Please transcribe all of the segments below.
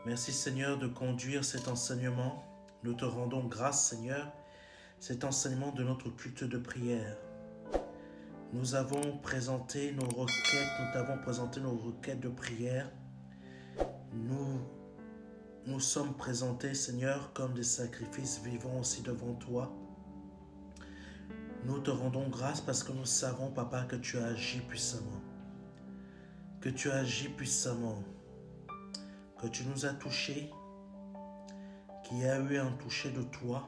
Merci Seigneur de conduire cet enseignement. Nous te rendons grâce Seigneur, cet enseignement de notre culte de prière. Nous avons présenté nos requêtes de prière. Nous sommes présentés Seigneur comme des sacrifices vivants aussi devant toi. Nous te rendons grâce parce que nous savons Papa que tu as agi puissamment. Que tu as agi puissamment. Que tu nous as touchés, qu'il y a eu un toucher de toi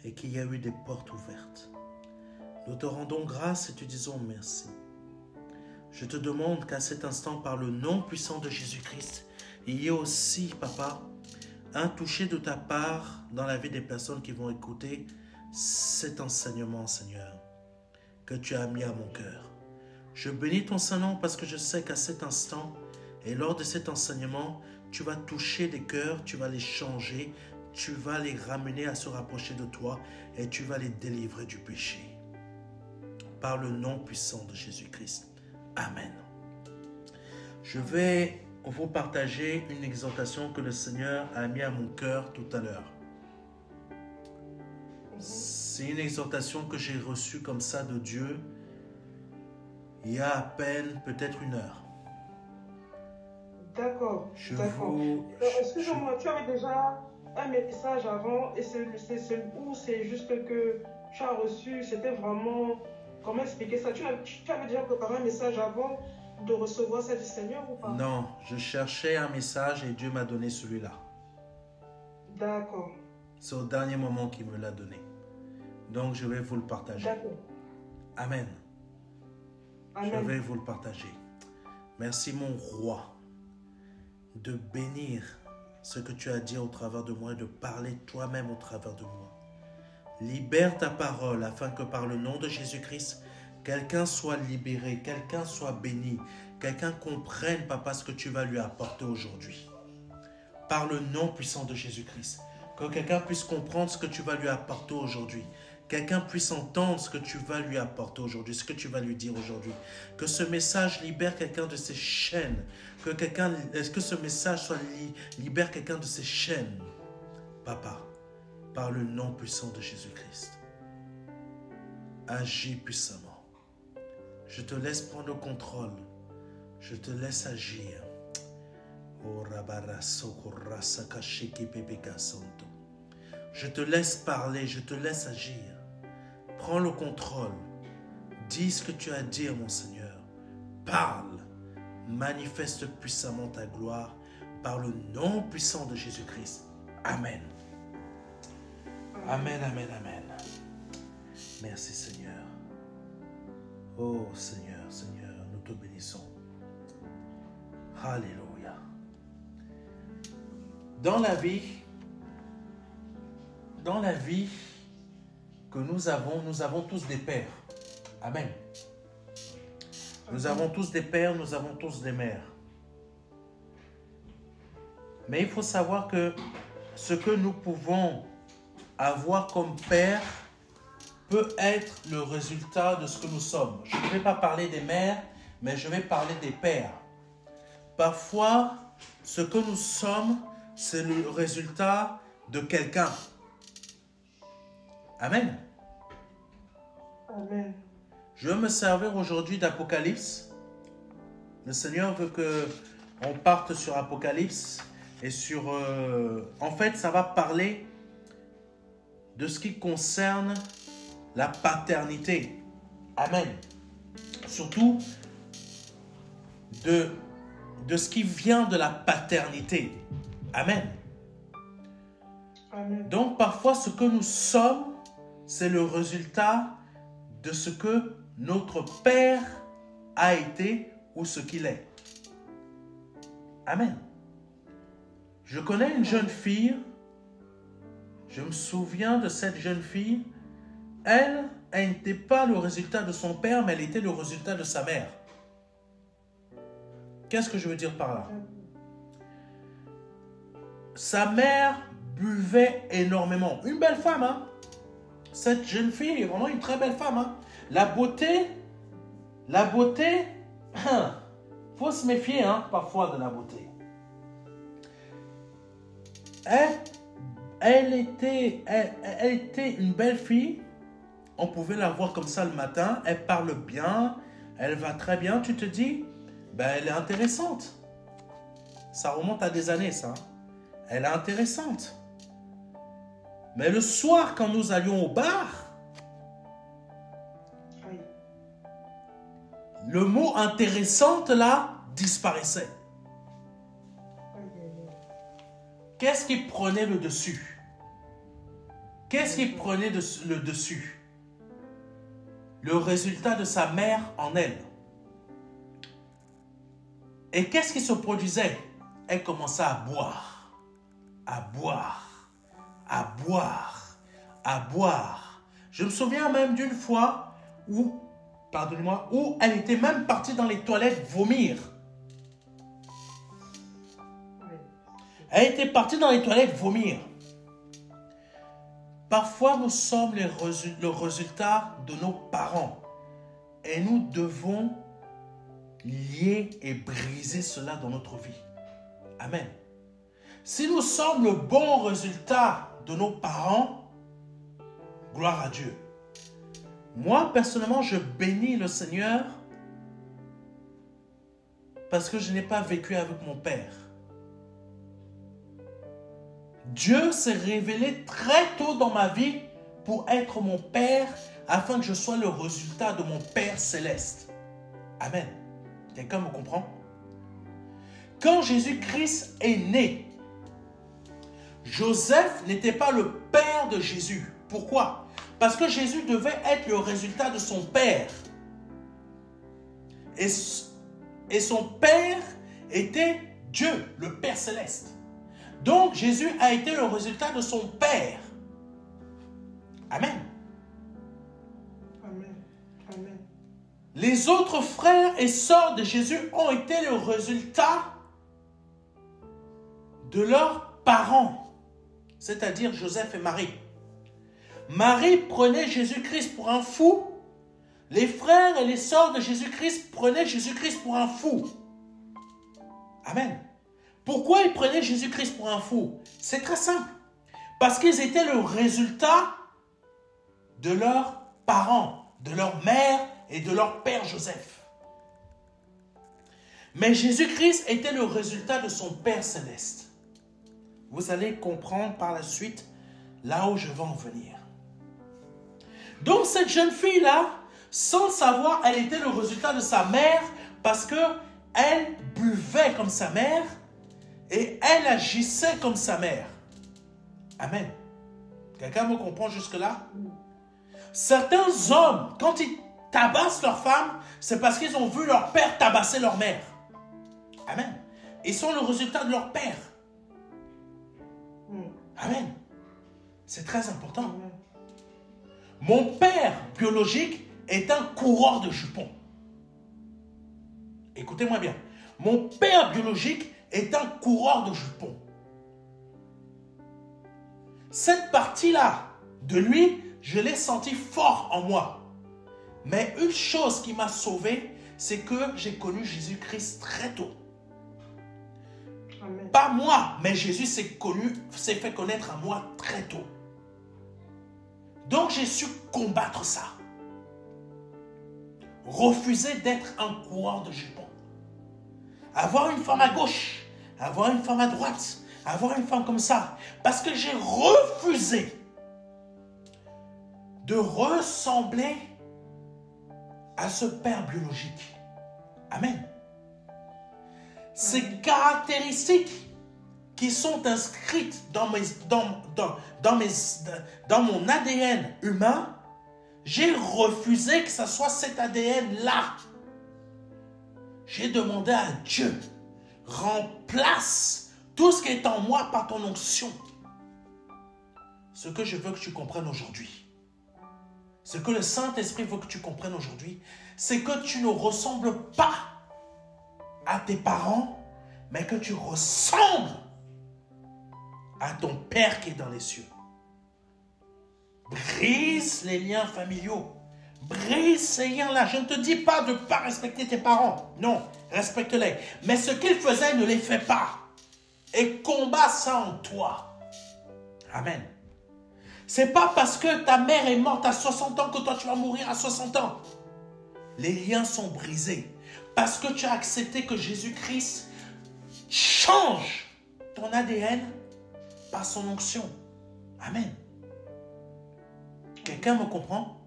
et qu'il y a eu des portes ouvertes. Nous te rendons grâce et te disons merci. Je te demande qu'à cet instant, par le nom puissant de Jésus-Christ, il y ait aussi, Papa, un toucher de ta part dans la vie des personnes qui vont écouter cet enseignement, Seigneur, que tu as mis à mon cœur. Je bénis ton Saint-Nom parce que je sais qu'à cet instant, et lors de cet enseignement, tu vas toucher des cœurs, tu vas les changer, tu vas les ramener à se rapprocher de toi et tu vas les délivrer du péché. Par le nom puissant de Jésus-Christ. Amen. Je vais vous partager une exhortation que le Seigneur a mis à mon cœur tout à l'heure. C'est une exhortation que j'ai reçue comme ça de Dieu il y a à peine peut-être 1 heure. D'accord, d'accord. Excusez-moi, tu avais déjà un message avant et c'est juste que tu as reçu, c'était vraiment... Comment expliquer ça? Tu avais déjà préparé un message avant de recevoir ça du Seigneur ou pas? Non, je cherchais un message et Dieu m'a donné celui-là. D'accord. C'est au dernier moment qu'il me l'a donné. Donc je vais vous le partager. D'accord. Amen. Amen. Je vais vous le partager. Merci mon roi de bénir ce que tu as dit au travers de moi et de parler toi-même au travers de moi. Libère ta parole afin que par le nom de Jésus-Christ, quelqu'un soit libéré, quelqu'un soit béni, quelqu'un comprenne, Papa, ce que tu vas lui apporter aujourd'hui. Par le nom puissant de Jésus-Christ, que quelqu'un puisse comprendre ce que tu vas lui apporter aujourd'hui. Quelqu'un puisse entendre ce que tu vas lui apporter aujourd'hui, ce que tu vas lui dire aujourd'hui. Que ce message libère quelqu'un de ses chaînes. Que ce message libère quelqu'un de ses chaînes. Papa, par le nom puissant de Jésus-Christ, agis puissamment. Je te laisse prendre le contrôle. Je te laisse agir. Je te laisse parler, je te laisse agir. Prends le contrôle. Dis ce que tu as à dire, mon Seigneur. Parle. Manifeste puissamment ta gloire par le nom puissant de Jésus-Christ. Amen. Amen, amen, amen. Merci, Seigneur. Oh, Seigneur, Seigneur, nous te bénissons. Alléluia. Dans la vie que nous avons tous des pères. Amen. Nous avons tous des pères, nous avons tous des mères. Mais il faut savoir que ce que nous pouvons avoir comme père peut être le résultat de ce que nous sommes. Je ne vais pas parler des mères, mais je vais parler des pères. Parfois, ce que nous sommes, c'est le résultat de quelqu'un. Amen. Amen. Je veux me servir aujourd'hui d'Apocalypse. Le Seigneur veut qu'on parte sur Apocalypse et sur... en fait, ça va parler de ce qui concerne la paternité. Amen. Surtout de ce qui vient de la paternité. Amen. Amen. Donc, parfois, ce que nous sommes, c'est le résultat de ce que notre Père a été ou ce qu'il est. Amen. Je connais une jeune fille, je me souviens de cette jeune fille, elle n'était pas le résultat de son père, mais elle était le résultat de sa mère. Qu'est-ce que je veux dire par là? Sa mère buvait énormément. Une belle femme, hein? Cette jeune fille est vraiment une très belle femme, hein? La beauté, faut se méfier, hein, parfois de la beauté. Elle était une belle fille. On pouvait la voir comme ça le matin. Elle parle bien. Elle va très bien. Tu te dis, ben, elle est intéressante. Ça remonte à des années, ça. Elle est intéressante. Mais le soir, quand nous allions au bar, le mot intéressante, là, disparaissait. Qu'est-ce qui prenait le dessus? Qu'est-ce qui prenait le dessus? Le résultat de sa mère en elle. Et qu'est-ce qui se produisait? Elle commençait à boire, à boire, à boire, à boire. Je me souviens même d'une fois où, pardonnez-moi, où elle était même partie dans les toilettes vomir. Elle était partie dans les toilettes vomir. Parfois, nous sommes le résultat de nos parents. Et nous devons lier et briser cela dans notre vie. Amen. Si nous sommes le bon résultat de nos parents, gloire à Dieu. Moi, personnellement, je bénis le Seigneur parce que je n'ai pas vécu avec mon père. Dieu s'est révélé très tôt dans ma vie pour être mon Père, afin que je sois le résultat de mon Père céleste. Amen. Quelqu'un me comprend? Quand Jésus-Christ est né, Joseph n'était pas le père de Jésus. Pourquoi? Parce que Jésus devait être le résultat de son père. Et son père était Dieu, le Père céleste. Donc, Jésus a été le résultat de son Père. Amen. Amen. Amen. Les autres frères et sœurs de Jésus ont été le résultat de leurs parents, c'est-à-dire Joseph et Marie. Marie prenait Jésus-Christ pour un fou. Les frères et les sœurs de Jésus-Christ prenaient Jésus-Christ pour un fou. Amen. Pourquoi ils prenaient Jésus-Christ pour un fou? C'est très simple. Parce qu'ils étaient le résultat de leurs parents, de leur mère et de leur père Joseph. Mais Jésus-Christ était le résultat de son Père céleste. Vous allez comprendre par la suite là où je vais en venir. Donc cette jeune fille-là, sans le savoir, elle était le résultat de sa mère parce qu'elle buvait comme sa mère et elle agissait comme sa mère. Amen. Quelqu'un me comprend jusque-là? Certains hommes, quand ils tabassent leur femme, c'est parce qu'ils ont vu leur père tabasser leur mère. Amen. Ils sont le résultat de leur père. Amen. C'est très important. Mon père biologique est un coureur de jupons. Écoutez-moi bien. Mon père biologique est un coureur de jupons. Cette partie-là de lui, je l'ai senti fort en moi. Mais une chose qui m'a sauvé, c'est que j'ai connu Jésus-Christ très tôt. Amen. Pas moi, mais Jésus s'est fait connaître à moi très tôt. Donc j'ai su combattre ça. Refuser d'être un coureur de jupons. Avoir une femme à gauche, avoir une femme à droite, avoir une femme comme ça. Parce que j'ai refusé de ressembler à ce père biologique. Amen. Ces caractéristiques qui sont inscrites dans mon ADN humain, j'ai refusé que ce soit cet ADN-là. J'ai demandé à Dieu, remplace tout ce qui est en moi par ton onction. Ce que je veux que tu comprennes aujourd'hui, ce que le Saint-Esprit veut que tu comprennes aujourd'hui, c'est que tu ne ressembles pas à tes parents, mais que tu ressembles à ton Père qui est dans les cieux. Brise les liens familiaux. Brise ces liens-là. Je ne te dis pas de ne pas respecter tes parents. Non, respecte-les. Mais ce qu'ils faisaient, ne les fais pas. Et combat ça en toi. Amen. C'est pas parce que ta mère est morte à 60 ans que toi tu vas mourir à 60 ans. Les liens sont brisés. Parce que tu as accepté que Jésus-Christ change ton ADN par son onction. Amen. Quelqu'un me comprend?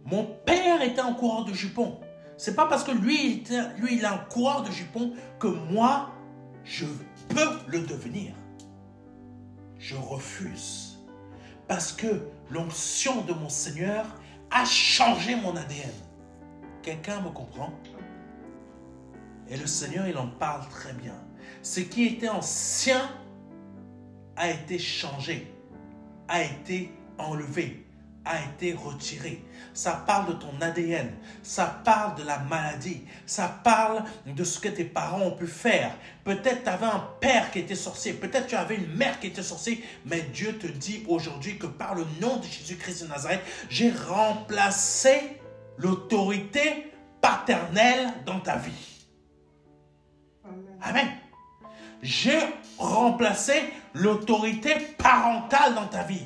Mon père était un coureur de jupons. C'est pas parce que lui, il est un coureur de jupons que moi, je peux le devenir. Je refuse. Parce que l'onction de mon Seigneur a changé mon ADN. Quelqu'un me comprend? Et le Seigneur, il en parle très bien. Ce qui était ancien a été changé, a été enlevé, a été retiré. Ça parle de ton ADN, ça parle de la maladie, ça parle de ce que tes parents ont pu faire. Peut-être tu avais un père qui était sorcier, peut-être tu avais une mère qui était sorcière, mais Dieu te dit aujourd'hui que par le nom de Jésus-Christ de Nazareth, j'ai remplacé l'autorité paternelle dans ta vie. Amen. J'ai remplacé l'autorité parentale dans ta vie.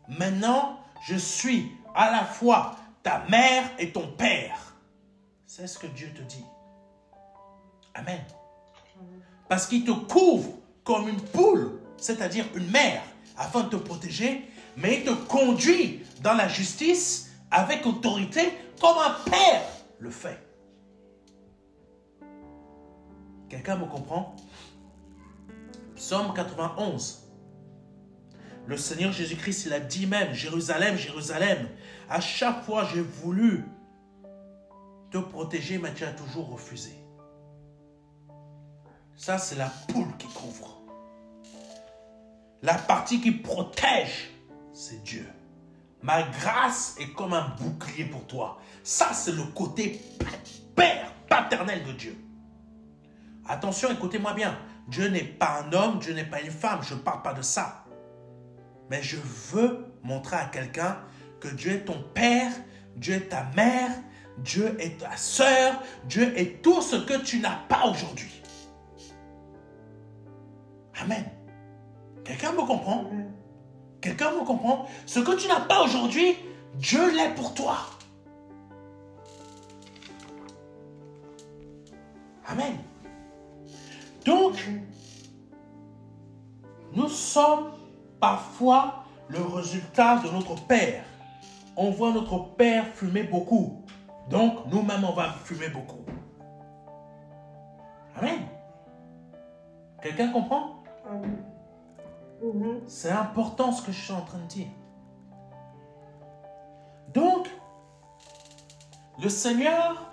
Maintenant, je suis à la fois ta mère et ton père. C'est ce que Dieu te dit. Amen. Parce qu'il te couvre comme une poule, c'est-à-dire une mère, afin de te protéger, mais il te conduit dans la justice avec autorité comme un père le fait. Quelqu'un me comprend? Psaume 91. Le Seigneur Jésus-Christ, il a dit même, Jérusalem, Jérusalem, à chaque fois j'ai voulu te protéger, mais tu as toujours refusé. Ça, c'est la poule qui couvre. La partie qui protège, c'est Dieu. Ma grâce est comme un bouclier pour toi. Ça, c'est le côté père, paternel de Dieu. Attention, écoutez-moi bien. Dieu n'est pas un homme, Dieu n'est pas une femme. Je ne parle pas de ça. Mais je veux montrer à quelqu'un que Dieu est ton père, Dieu est ta mère, Dieu est ta sœur, Dieu est tout ce que tu n'as pas aujourd'hui. Amen. Quelqu'un me comprend? Quelqu'un me comprend? Ce que tu n'as pas aujourd'hui, Dieu l'est pour toi. Amen. Donc, nous sommes parfois le résultat de notre père. On voit notre père fumer beaucoup. Donc, nous-mêmes, on va fumer beaucoup. Amen. Quelqu'un comprend? Amen. C'est important ce que je suis en train de dire. Donc, le Seigneur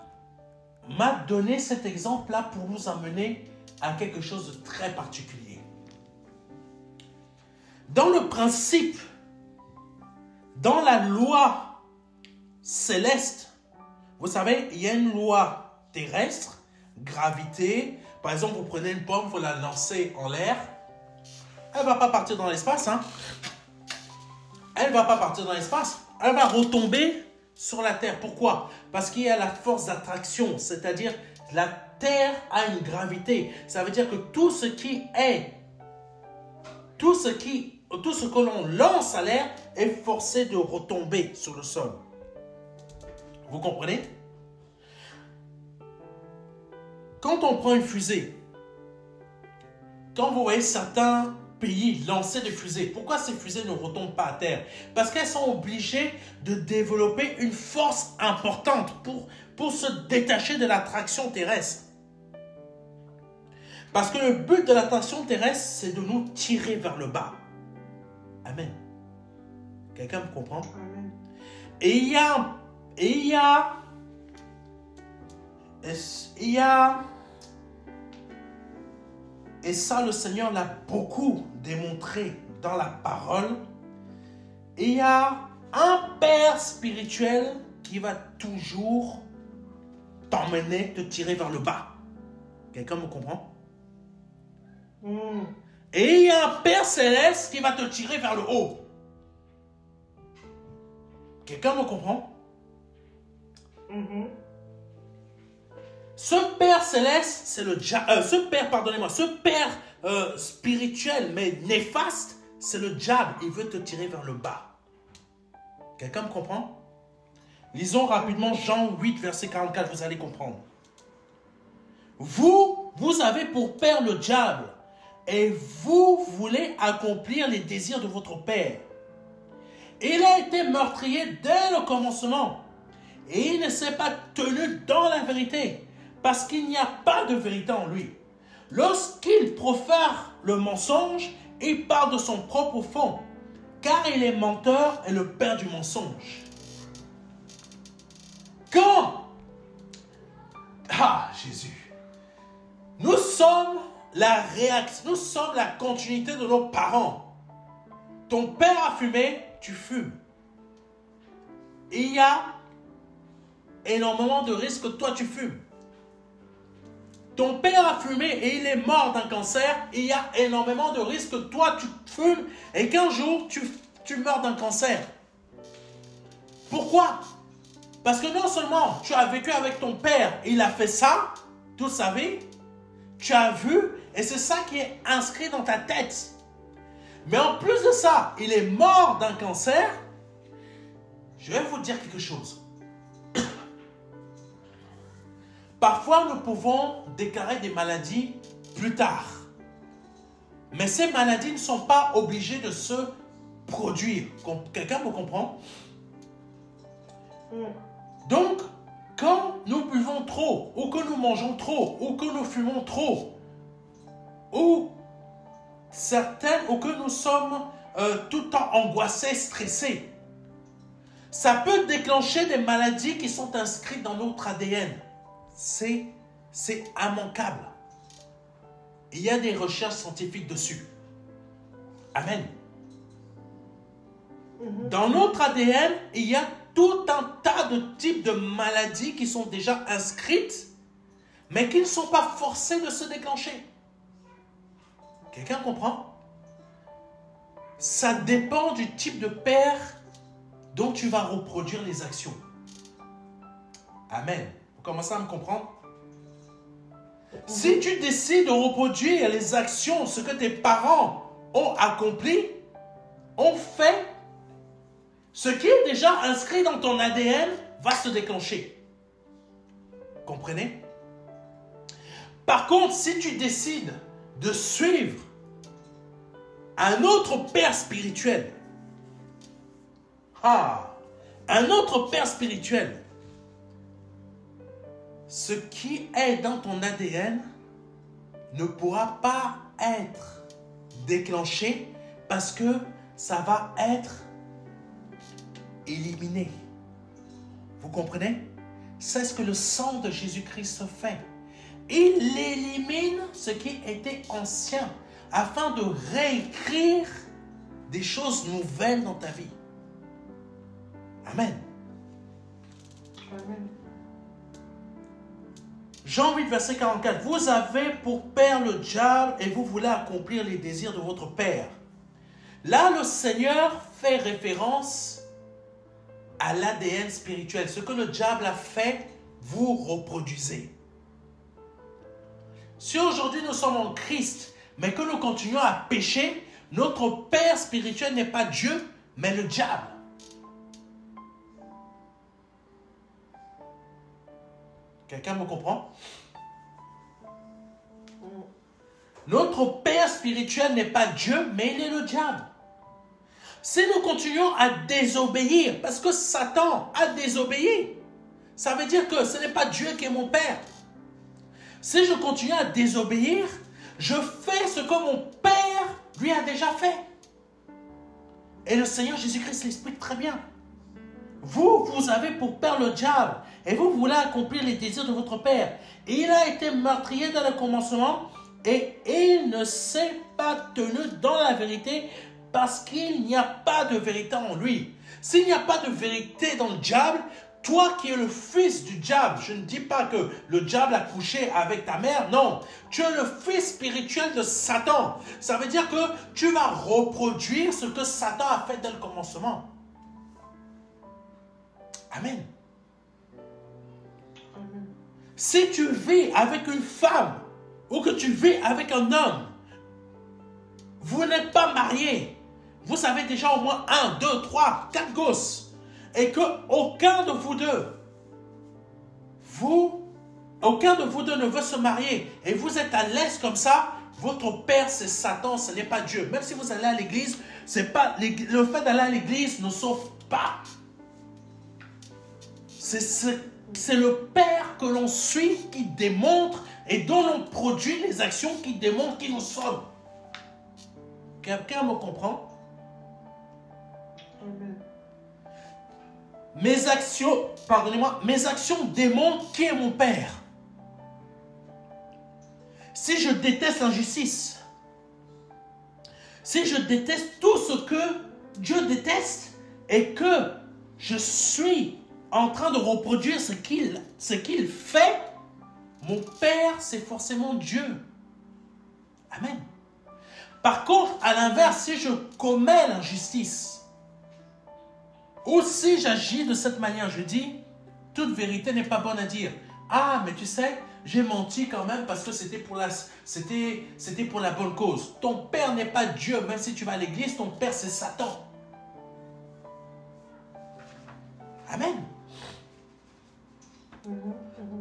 m'a donné cet exemple-là pour nous amener à quelque chose de très particulier. Dans le principe, dans la loi céleste, vous savez, il y a une loi terrestre, gravité. Par exemple, vous prenez une pomme, vous la lancez en l'air. Elle ne va pas partir dans l'espace. Elle ne va pas partir dans l'espace. Elle va retomber sur la Terre. Pourquoi? Parce qu'il y a la force d'attraction, c'est-à-dire la Terre a une gravité. Ça veut dire que tout ce que l'on lance à l'air est forcé de retomber sur le sol. Vous comprenez? Quand on prend une fusée, quand vous voyez certains pays lancer des fusées, pourquoi ces fusées ne retombent pas à terre? Parce qu'elles sont obligées de développer une force importante pour se détacher de l'attraction terrestre. Parce que le but de l'attraction terrestre, c'est de nous tirer vers le bas. Amen. Quelqu'un me comprend? Amen. Et ça, le Seigneur l'a beaucoup démontré dans la parole. Et il y a un Père spirituel qui va toujours t'emmener, te tirer vers le bas. Quelqu'un me comprend? Et il y a un Père céleste qui va te tirer vers le haut. Quelqu'un me comprend? Ce Père céleste, c'est ce Père spirituel, mais néfaste, C'est le diable, il veut te tirer vers le bas. Quelqu'un me comprend? Lisons rapidement Jean 8, verset 44, vous allez comprendre. Vous avez pour père le diable, et vous voulez accomplir les désirs de votre père. Il a été meurtrier dès le commencement, et il ne s'est pas tenu dans la vérité, parce qu'il n'y a pas de vérité en lui. Lorsqu'il profère le mensonge, il parle de son propre fond, car il est menteur et le père du mensonge. Quand, Jésus, nous sommes la réaction, nous sommes la continuité de nos parents. Ton père a fumé, tu fumes. Il y a énormément de risques que toi tu fumes. Ton père a fumé et il est mort d'un cancer, il y a énormément de risques que toi tu fumes et qu'un jour tu meurs d'un cancer. Pourquoi? Parce que non seulement tu as vécu avec ton père, il a fait ça toute sa vie, tu as vu et c'est ça qui est inscrit dans ta tête. Mais en plus de ça, il est mort d'un cancer. Je vais vous dire quelque chose. Parfois, nous pouvons déclarer des maladies plus tard. Mais ces maladies ne sont pas obligées de se produire. Quelqu'un me comprend? Donc, quand nous buvons trop, ou que nous mangeons trop, ou que nous fumons trop, ou que nous sommes tout le temps angoissés, stressés, ça peut déclencher des maladies qui sont inscrites dans notre ADN. C'est immanquable. Il y a des recherches scientifiques dessus. Amen. Dans notre ADN, il y a tout un tas de types de maladies qui sont déjà inscrites, mais qui ne sont pas forcées de se déclencher. Quelqu'un comprend? Ça dépend du type de père dont tu vas reproduire les actions. Amen. Vous commencez à me comprendre? Si tu décides de reproduire les actions, ce que tes parents ont accompli, ont fait, ce qui est déjà inscrit dans ton ADN va se déclencher. Comprenez? Par contre, si tu décides de suivre un autre père spirituel, un autre père spirituel, ce qui est dans ton ADN ne pourra pas être déclenché parce que ça va être éliminé. Vous comprenez? C'est ce que le sang de Jésus-Christ fait. Il élimine ce qui était ancien afin de réécrire des choses nouvelles dans ta vie. Amen. Amen. Jean 8, verset 44. Vous avez pour père le diable et vous voulez accomplir les désirs de votre père. Là, le Seigneur fait référence à l'ADN spirituel. Ce que le diable a fait, vous reproduisez. Si aujourd'hui nous sommes en Christ, mais que nous continuons à pécher, notre père spirituel n'est pas Dieu, mais le diable. Quelqu'un me comprend? Notre père spirituel n'est pas Dieu, mais il est le diable. Si nous continuons à désobéir, parce que Satan a désobéi, ça veut dire que ce n'est pas Dieu qui est mon père. Si je continue à désobéir, je fais ce que mon père lui a déjà fait. Et le Seigneur Jésus-Christ l'explique très bien. Vous avez pour père le diable, et vous voulez accomplir les désirs de votre père. Il a été meurtrier dans le commencement, et il ne s'est pas tenu dans la vérité, parce qu'il n'y a pas de vérité en lui. S'il n'y a pas de vérité dans le diable, toi qui es le fils du diable, je ne dis pas que le diable a couché avec ta mère, non. Tu es le fils spirituel de Satan. Ça veut dire que tu vas reproduire ce que Satan a fait dès le commencement. Amen. Amen. Si tu vis avec une femme ou que tu vis avec un homme, vous n'êtes pas mariés, vous avez déjà au moins 1, 2, 3, 4 gosses, et que aucun de vous deux, ne veut se marier, et vous êtes à l'aise comme ça, votre père c'est Satan, ce n'est pas Dieu. Même si vous allez à l'église, le fait d'aller à l'église ne sauve pas. C'est le Père que l'on suit qui démontre et dont l'on produit les actions qui démontrent qui nous sommes. Quelqu'un me comprend? Amen. Mes actions démontrent qui est mon Père. Si je déteste l'injustice, si je déteste tout ce que Dieu déteste et que je suis en train de reproduire ce qu'il fait, mon Père, c'est forcément Dieu. Amen. Par contre, à l'inverse, si je commets l'injustice, ou si j'agis de cette manière, je dis, toute vérité n'est pas bonne à dire. Ah, mais tu sais, j'ai menti quand même parce que c'était pour la bonne cause. Ton Père n'est pas Dieu, même si tu vas à l'église, ton Père c'est Satan. Amen.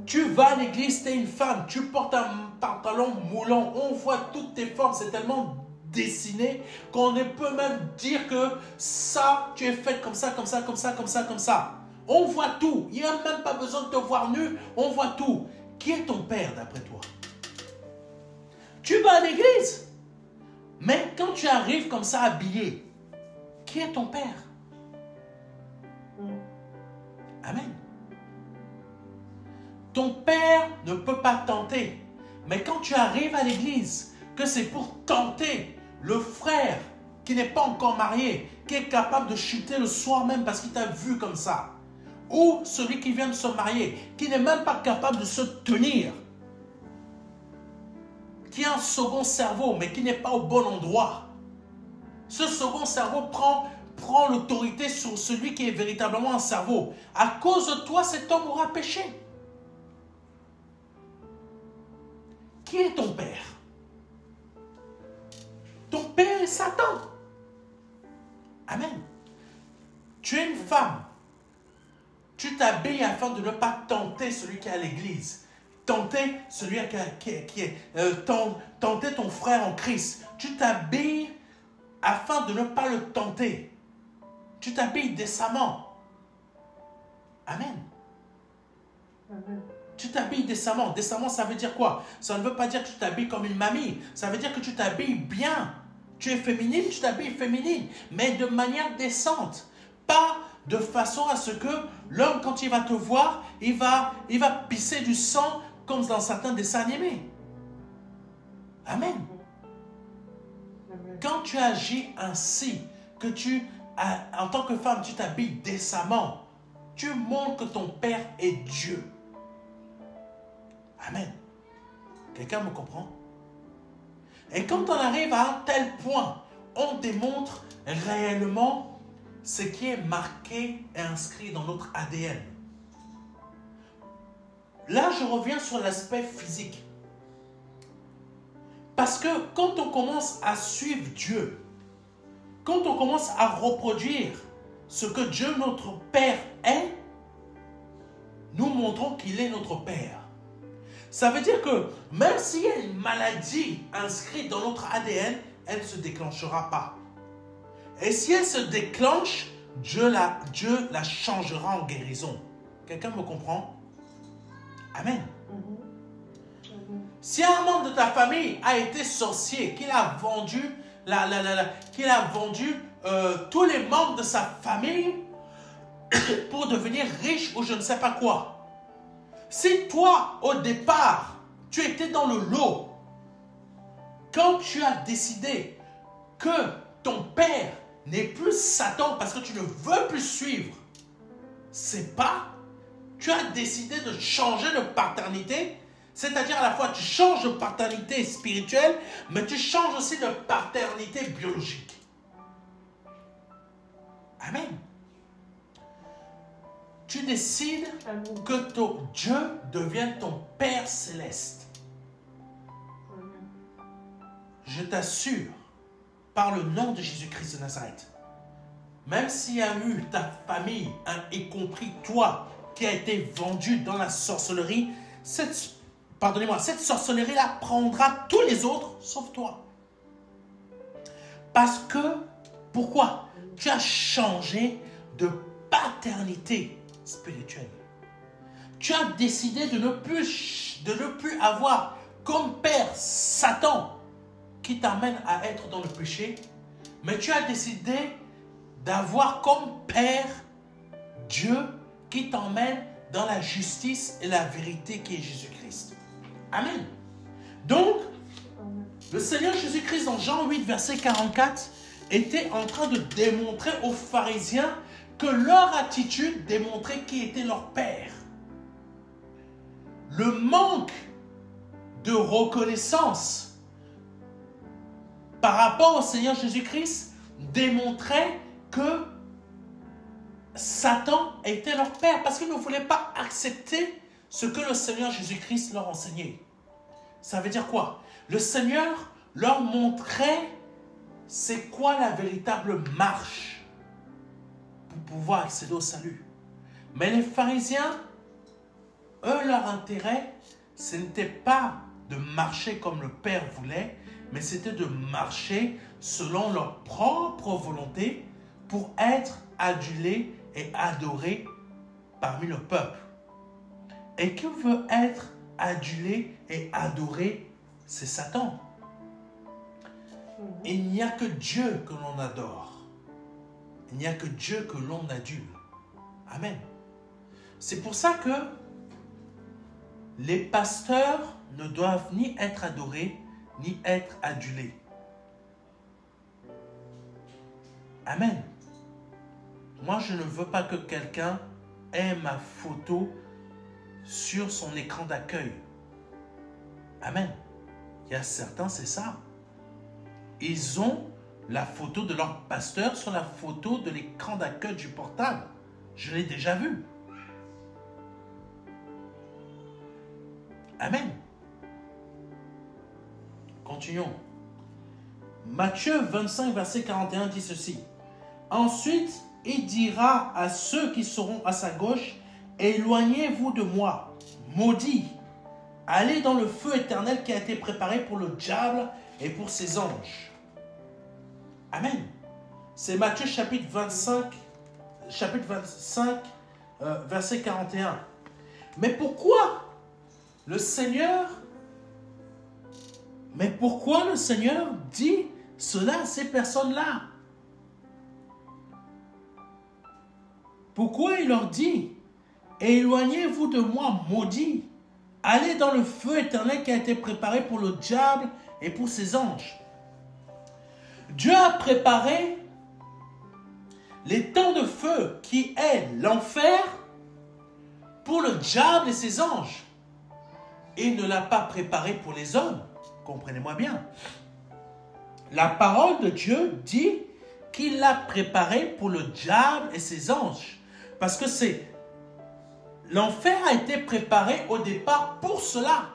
Tu vas à l'église, tu es une femme, tu portes un pantalon moulant, on voit toutes tes formes, c'est tellement dessiné qu'on ne peut même dire que ça, tu es faite comme ça, comme ça, comme ça, comme ça, comme ça. On voit tout, il n'y a même pas besoin de te voir nu, on voit tout. Qui est ton père d'après toi? Tu vas à l'église, mais quand tu arrives comme ça habillé, qui est ton père? Amen. Ton père ne peut pas tenter. Mais quand tu arrives à l'église, que c'est pour tenter le frère qui n'est pas encore marié, qui est capable de chuter le soir même parce qu'il t'a vu comme ça, ou celui qui vient de se marier, qui n'est même pas capable de se tenir, qui a un second cerveau, mais qui n'est pas au bon endroit. Ce second cerveau prend l'autorité sur celui qui est véritablement un cerveau. À cause de toi, cet homme aura péché. Qui est ton père? Ton père est Satan. Amen. Tu es une femme. Tu t'habilles afin de ne pas tenter celui qui est à l'église. Tenter celui tenter ton frère en Christ. Tu t'habilles afin de ne pas le tenter. Tu t'habilles décemment. Amen. Amen. Tu t'habilles décemment. Décemment, ça veut dire quoi? Ça ne veut pas dire que tu t'habilles comme une mamie. Ça veut dire que tu t'habilles bien. Tu es féminine, tu t'habilles féminine. Mais de manière décente. Pas de façon à ce que l'homme, quand il va te voir, il va pisser du sang comme dans certains dessins animés. Amen. Quand tu agis ainsi, que en tant que femme, tu t'habilles décemment, tu montres que ton Père est Dieu. Amen. Quelqu'un me comprend? Et quand on arrive à un tel point, on démontre réellement ce qui est marqué et inscrit dans notre ADN. Là, je reviens sur l'aspect physique. Parce que quand on commence à suivre Dieu, quand on commence à reproduire ce que Dieu, notre Père, est, nous montrons qu'il est notre Père. Ça veut dire que même s'il y a une maladie inscrite dans notre ADN, elle ne se déclenchera pas. Et si elle se déclenche, Dieu la changera en guérison. Quelqu'un me comprend? Amen. Si un membre de ta famille a été sorcier, qu'il a vendu, tous les membres de sa famille pour devenir riche ou je ne sais pas quoi. Si toi, au départ, tu étais dans le lot, quand tu as décidé que ton père n'est plus Satan parce que tu ne veux plus suivre, c'est pas, tu as décidé de changer de paternité, c'est-à-dire à la fois tu changes de paternité spirituelle, mais tu changes aussi de paternité biologique. Amen. Tu décides que Dieu devienne ton Père céleste. Je t'assure, par le nom de Jésus-Christ de Nazareth. Même s'il y a eu ta famille, y compris toi, qui a été vendu dans la sorcellerie, cette sorcellerie-là prendra tous les autres, sauf toi. Parce que, pourquoi? Tu as changé de paternité spirituelle. Tu as décidé de ne plus avoir comme père Satan qui t'amène à être dans le péché, mais tu as décidé d'avoir comme père Dieu qui t'emmène dans la justice et la vérité qui est Jésus-Christ. Amen. Donc, le Seigneur Jésus-Christ dans Jean 8, verset 44, était en train de démontrer aux pharisiens que leur attitude démontrait qui était leur père. Le manque de reconnaissance par rapport au Seigneur Jésus-Christ démontrait que Satan était leur père parce qu'ils ne voulaient pas accepter ce que le Seigneur Jésus-Christ leur enseignait. Ça veut dire quoi? Le Seigneur leur montrait c'est quoi la véritable marche pour pouvoir accéder au salut. Mais les pharisiens, eux, leur intérêt, ce n'était pas de marcher comme le Père voulait, mais c'était de marcher selon leur propre volonté pour être adulés et adorés parmi le peuple. Et qui veut être adulé et adoré, c'est Satan. Il n'y a que Dieu que l'on adore. Il n'y a que Dieu que l'on adule. Amen. C'est pour ça que les pasteurs ne doivent ni être adorés, ni être adulés. Amen. Moi, je ne veux pas que quelqu'un ait ma photo sur son écran d'accueil. Amen. Il y a certains, c'est ça. Ils ont la photo de leur pasteur sur la photo de l'écran d'accueil du portable. Je l'ai déjà vu. Amen. Continuons. Matthieu 25, verset 41 dit ceci. Ensuite, il dira à ceux qui seront à sa gauche, éloignez-vous de moi, maudits. Allez dans le feu éternel qui a été préparé pour le diable et pour ses anges. Amen. C'est Matthieu chapitre 25, verset 41. Mais pourquoi le Seigneur dit cela à ces personnes-là? Pourquoi il leur dit éloignez-vous de moi, maudits, allez dans le feu éternel qui a été préparé pour le diable et pour ses anges? Dieu a préparé les temps de feu qui est l'enfer pour le diable et ses anges. Il ne l'a pas préparé pour les hommes. Comprenez-moi bien. La parole de Dieu dit qu'il l'a préparé pour le diable et ses anges. Parce que l'enfer a été préparé au départ pour cela.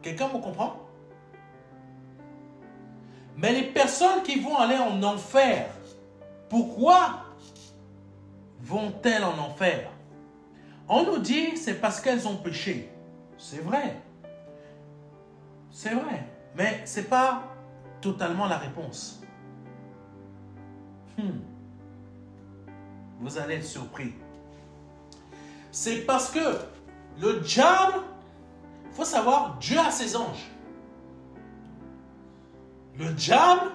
Quelqu'un me comprend? Mais les personnes qui vont aller en enfer, pourquoi vont-elles en enfer? On nous dit c'est parce qu'elles ont péché. C'est vrai. C'est vrai. Mais ce n'est pas totalement la réponse. Vous allez être surpris. C'est parce que le diable, il faut savoir, Dieu a ses anges. Le diable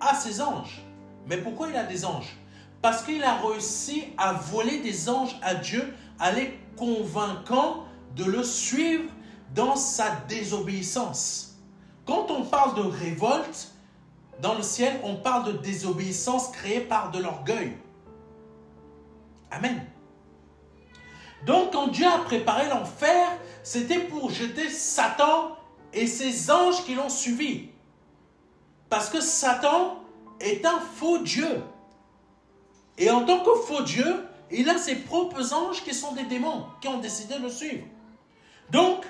a ses anges. Mais pourquoi il a des anges? Parce qu'il a réussi à voler des anges à Dieu, à les convaincant de le suivre dans sa désobéissance. Quand on parle de révolte, dans le ciel, on parle de désobéissance créée par de l'orgueil. Amen. Donc, quand Dieu a préparé l'enfer, c'était pour jeter Satan et ses anges qui l'ont suivi. Parce que Satan est un faux Dieu. Et en tant que faux Dieu, il a ses propres anges qui sont des démons, qui ont décidé de le suivre. Donc,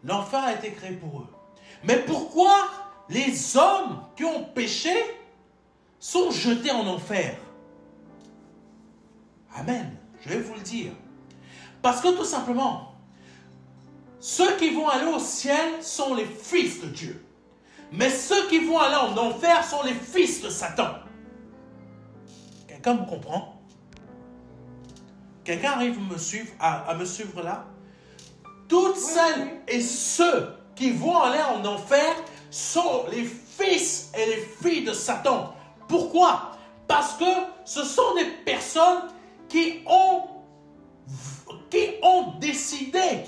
l'enfer a été créé pour eux. Mais pourquoi les hommes qui ont péché sont jetés en enfer. Amen. Je vais vous le dire. Parce que tout simplement, ceux qui vont aller au ciel sont les fils de Dieu. Mais ceux qui vont aller en enfer sont les fils de Satan. Quelqu'un me comprend? Quelqu'un arrive à me suivre là? Toutes celles et ceux qui vont aller en enfer sont les fils et les filles de Satan. Pourquoi? Parce que ce sont des personnes qui ont décidé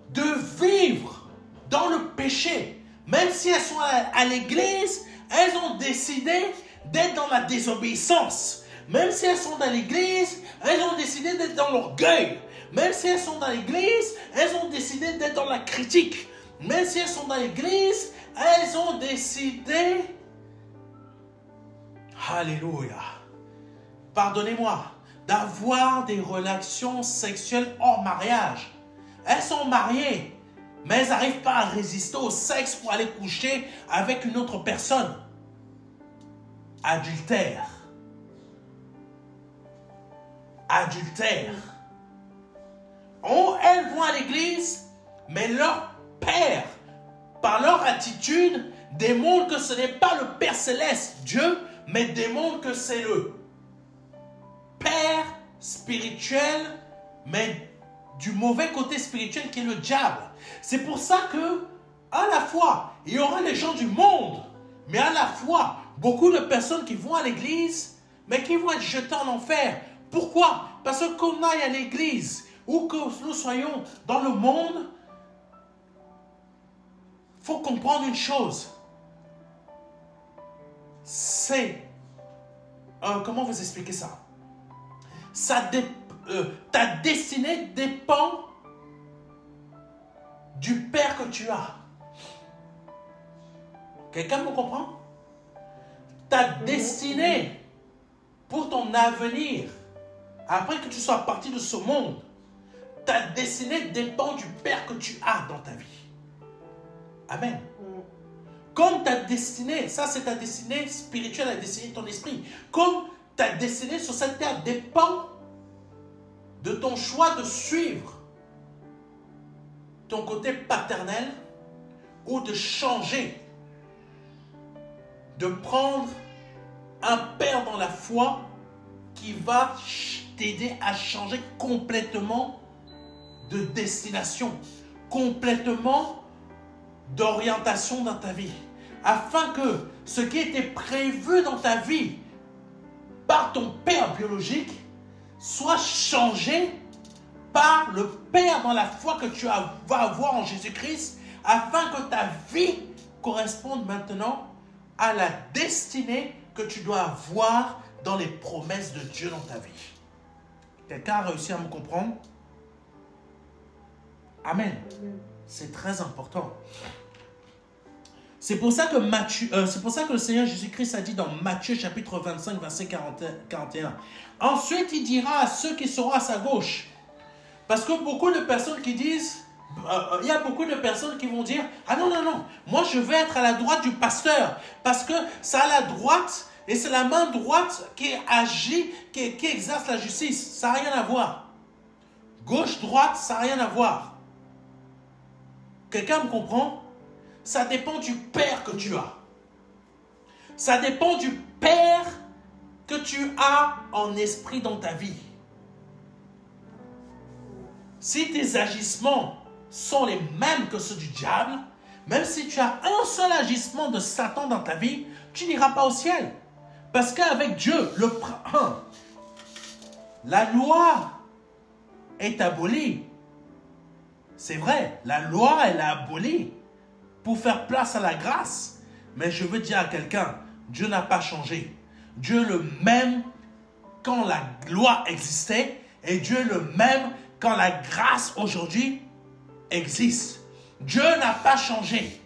de vivre dans le péché. Même si elles sont à l'église, elles ont décidé d'être dans la désobéissance. Même si elles sont dans l'église, elles ont décidé d'être dans l'orgueil. Même si elles sont dans l'église, elles ont décidé d'être dans la critique. Même si elles sont dans l'église, elles ont décidé... Alléluia. Pardonnez-moi, d'avoir des relations sexuelles hors mariage. Elles sont mariées, mais elles n'arrivent pas à résister au sexe pour aller coucher avec une autre personne. Adultère. Adultère. Elles vont à l'église, mais leur père, par leur attitude, démontre que ce n'est pas le Père Céleste, Dieu, mais démontre que c'est le Père spirituel, mais du mauvais côté spirituel qui est le diable. C'est pour ça que, à la fois, il y aura les gens du monde, mais à la fois, beaucoup de personnes qui vont à l'église, mais qui vont être jetées en enfer. Pourquoi? Parce que qu'on aille à l'église, ou que nous soyons dans le monde, il faut comprendre une chose. C'est... comment vous expliquer ça? Ta destinée dépend du Père que tu as. Quelqu'un me comprend? Ta destinée pour ton avenir, après que tu sois parti de ce monde, ta destinée dépend du Père que tu as dans ta vie. Amen. Comme ta destinée, ça c'est ta destinée spirituelle, la destinée de ton esprit. Comme ta destinée sur cette terre dépend de ton choix de suivre ton côté paternel ou de changer, de prendre un père dans la foi qui va t'aider à changer complètement de destination, complètement d'orientation dans ta vie, afin que ce qui était prévu dans ta vie par ton père biologique soit changé par le Père dans la foi que tu vas avoir en Jésus-Christ, afin que ta vie corresponde maintenant à la destinée que tu dois avoir dans les promesses de Dieu dans ta vie. Quelqu'un a réussi à me comprendre? Amen. C'est très important. C'est pour ça que le Seigneur Jésus-Christ a dit dans Matthieu chapitre 25, verset 41. Ensuite, il dira à ceux qui seront à sa gauche. Parce que beaucoup de personnes qui disent, il y a beaucoup de personnes qui vont dire, ah non, non, non, moi je veux être à la droite du pasteur. Parce que c'est à la droite et c'est la main droite qui agit, qui exerce la justice. Ça n'a rien à voir. Gauche-droite, ça n'a rien à voir. Quelqu'un me comprend? Ça dépend du Père que tu as. Ça dépend du Père que tu as en esprit dans ta vie. Si tes agissements sont les mêmes que ceux du diable, même si tu as un seul agissement de Satan dans ta vie, tu n'iras pas au ciel. Parce qu'avec Dieu, la loi est abolie. C'est vrai, la loi, elle est abolie pour faire place à la grâce. Mais je veux dire à quelqu'un, Dieu n'a pas changé. Dieu est le même quand la loi existait et Dieu est le même quand la grâce aujourd'hui existe. Dieu n'a pas changé.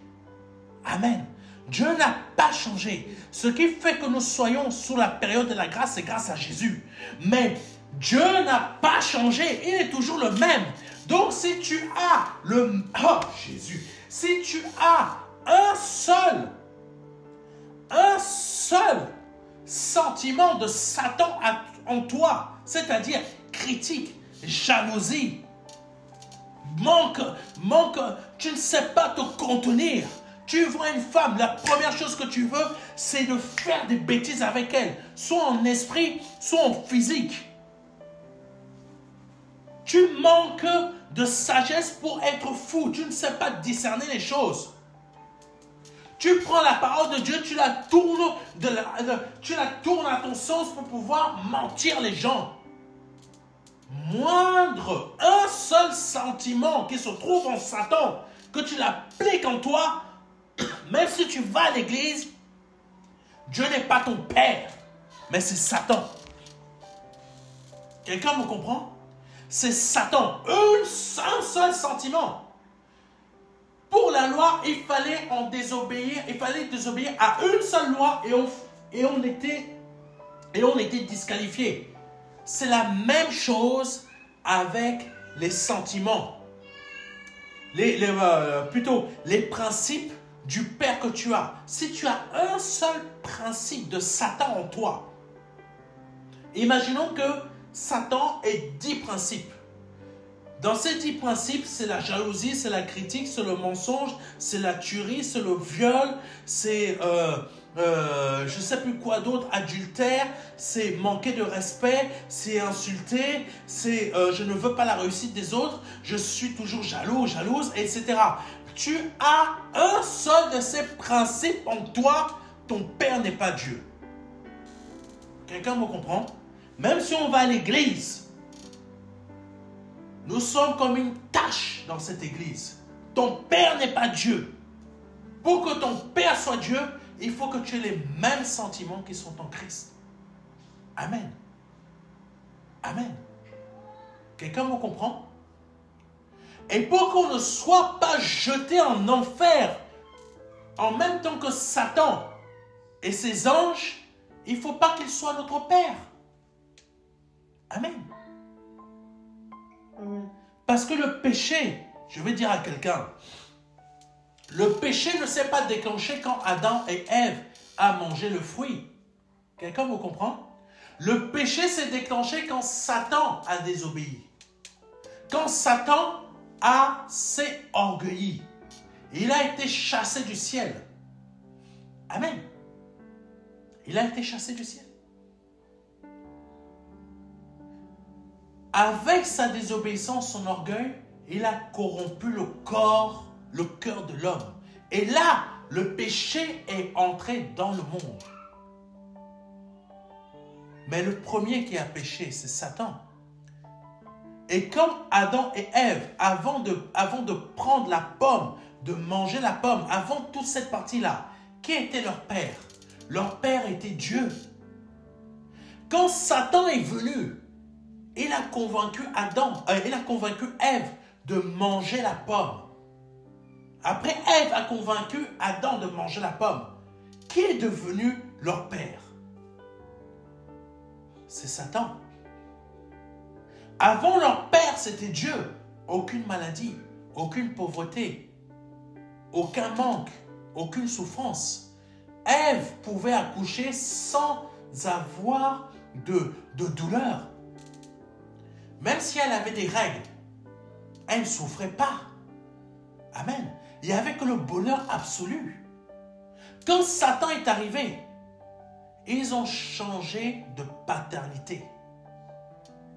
Amen. Dieu n'a pas changé. Ce qui fait que nous soyons sous la période de la grâce, c'est grâce à Jésus. Mais Dieu n'a pas changé. Il est toujours le même. Donc si tu as si tu as un seul seul sentiment de Satan en toi, c'est-à-dire critique, jalousie, manque, tu ne sais pas te contenir. Tu vois une femme, la première chose que tu veux, c'est de faire des bêtises avec elle, soit en esprit, soit en physique. Tu manques de sagesse pour être fou, tu ne sais pas discerner les choses. Tu prends la parole de Dieu, tu la tournes à ton sens pour pouvoir mentir les gens. Moindre, un seul sentiment qui se trouve en Satan, que tu l'appliques en toi, même si tu vas à l'église, Dieu n'est pas ton père, mais c'est Satan. Quelqu'un me comprend? C'est Satan, un seul sentiment. Pour la loi, il fallait désobéir à une seule loi et on était disqualifié. C'est la même chose avec les sentiments. Plutôt les principes du Père que tu as. Si tu as un seul principe de Satan en toi, imaginons que Satan ait 10 principes. Dans ces 10 principes, c'est la jalousie, c'est la critique, c'est le mensonge, c'est la tuerie, c'est le viol, c'est je ne sais plus quoi d'autre, adultère, c'est manquer de respect, c'est insulter, c'est je ne veux pas la réussite des autres, je suis toujours jaloux, jalouse, etc. Tu as un seul de ces principes en toi, ton Père n'est pas Dieu. Quelqu'un me comprend? Même si on va à l'église, nous sommes comme une tache dans cette église. Ton Père n'est pas Dieu. Pour que ton Père soit Dieu, il faut que tu aies les mêmes sentiments qui sont en Christ. Amen. Amen. Quelqu'un me comprend? Et pour qu'on ne soit pas jeté en enfer en même temps que Satan et ses anges, il ne faut pas qu'il soit notre Père. Amen. Parce que le péché, je vais dire à quelqu'un, le péché ne s'est pas déclenché quand Adam et Ève ont mangé le fruit. Quelqu'un me comprend? Le péché s'est déclenché quand Satan a désobéi. Quand Satan s'est orgueilli. Il a été chassé du ciel. Amen. Il a été chassé du ciel. Avec sa désobéissance, son orgueil, il a corrompu le cœur de l'homme. Et là, le péché est entré dans le monde. Mais le premier qui a péché, c'est Satan. Et quand Adam et Ève, avant de prendre la pomme, de manger la pomme, avant toute cette partie-là, qui était leur père? Leur père était Dieu. Quand Satan est venu, il a convaincu Ève de manger la pomme. Après, Ève a convaincu Adam de manger la pomme. Qui est devenu leur père? C'est Satan. Avant, leur père, c'était Dieu. Aucune maladie, aucune pauvreté, aucun manque, aucune souffrance. Ève pouvait accoucher sans avoir de douleur. Même si elle avait des règles, elle ne souffrait pas. Amen. Il n'y avait que le bonheur absolu. Quand Satan est arrivé, ils ont changé de paternité.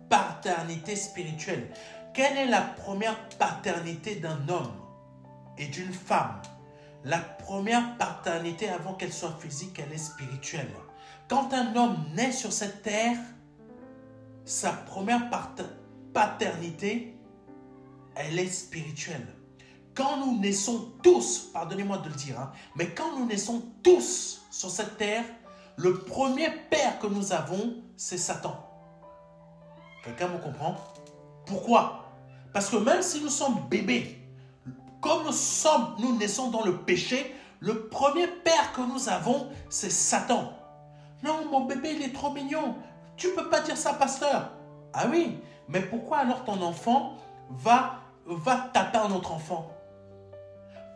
Paternité spirituelle. Quelle est la première paternité d'un homme et d'une femme? La première paternité, avant qu'elle soit physique, elle est spirituelle. Quand un homme naît sur cette terre, sa première paternité, elle est spirituelle. Quand nous naissons tous, pardonnez-moi de le dire, mais quand nous naissons tous sur cette terre, le premier père que nous avons, c'est Satan. Quelqu'un me comprend? Pourquoi? Parce que même si nous sommes bébés, comme nous naissons dans le péché, le premier père que nous avons, c'est Satan. Non, mon bébé, il est trop mignon. Tu ne peux pas dire ça, pasteur. Ah oui, mais pourquoi alors ton enfant va taper un autre enfant?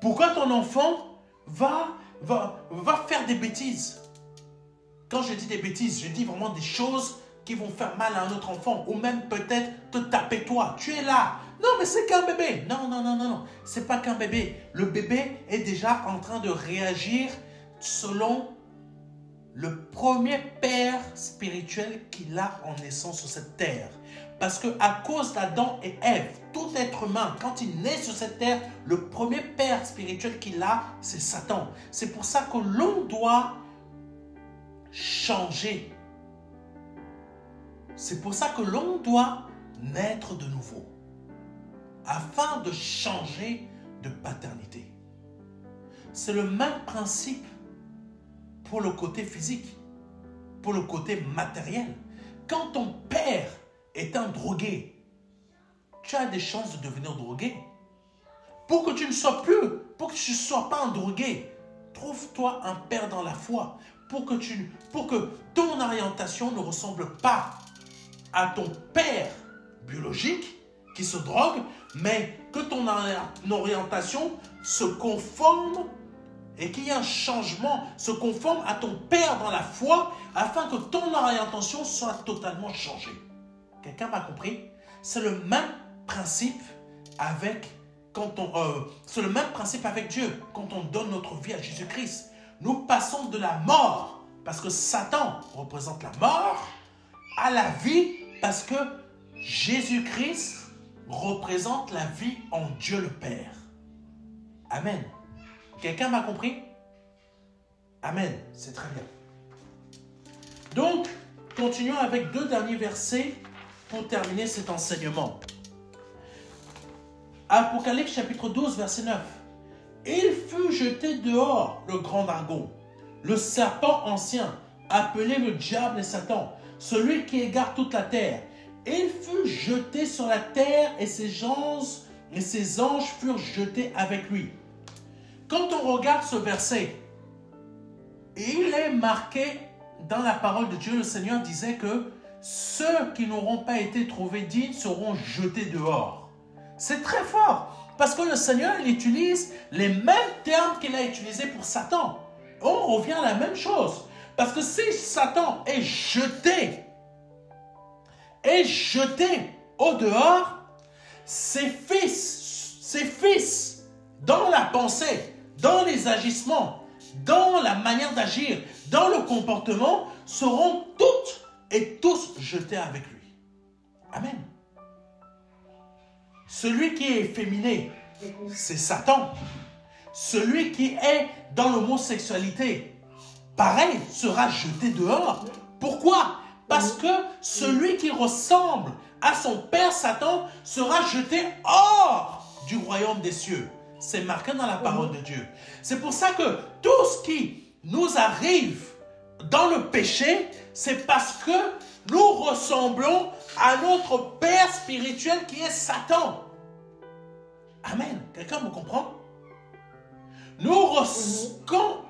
Pourquoi ton enfant va faire des bêtises? quand je dis des bêtises, je dis vraiment des choses qui vont faire mal à un autre enfant ou même peut-être te taper toi. Tu es là. Non, mais c'est qu'un bébé. Non, non, non, non, non. C'est pas qu'un bébé. Le bébé est déjà en train de réagir selon le premier père spirituel qu'il a en naissant sur cette terre. Parce que à cause d'Adam et Ève, tout être humain, quand il naît sur cette terre, le premier père spirituel qu'il a, c'est Satan. C'est pour ça que l'on doit changer. C'est pour ça que l'on doit naître de nouveau, afin de changer de paternité. C'est le même principe pour le côté physique, pour le côté matériel. Quand ton père est un drogué, tu as des chances de devenir drogué. Pour que tu ne sois plus, pour que tu ne sois pas un drogué, trouve-toi un père dans la foi, pour que ton orientation ne ressemble pas à ton père biologique qui se drogue, mais que ton orientation se conforme et qu'il y ait un changement, se conforme à ton père dans la foi, afin que ton orientation soit totalement changée. Quelqu'un m'a compris? C'est le même principe avec c'est le même principe avec Dieu quand on donne notre vie à Jésus-Christ. Nous passons de la mort, parce que Satan représente la mort, à la vie, parce que Jésus-Christ représente la vie en Dieu le Père. Amen. Quelqu'un m'a compris? Amen. C'est très bien. Donc, continuons avec 2 derniers versets pour terminer cet enseignement. Apocalypse chapitre 12, verset 9. Il fut jeté dehors, le grand dragon, le serpent ancien, appelé le diable et Satan, celui qui égare toute la terre. Il fut jeté sur la terre et ses anges furent jetés avec lui. Quand on regarde ce verset, il est marqué dans la parole de Dieu, le Seigneur disait que ceux qui n'auront pas été trouvés dignes seront jetés dehors. C'est très fort, parce que le Seigneur, il utilise les mêmes termes qu'il a utilisés pour Satan. On revient à la même chose. Parce que si Satan est jeté au dehors, ses fils, dans la pensée, dans les agissements, dans la manière d'agir, dans le comportement, seront toutes et tous jetés avec lui. Amen. Celui qui est efféminé, c'est Satan. Celui qui est dans l'homosexualité, pareil, sera jeté dehors. Pourquoi? Parce que celui qui ressemble à son père Satan sera jeté hors du royaume des cieux. C'est marqué dans la parole de Dieu. C'est pour ça que tout ce qui nous arrive dans le péché, c'est parce que nous ressemblons à notre père spirituel qui est Satan. Amen. Quelqu'un me comprend? Quand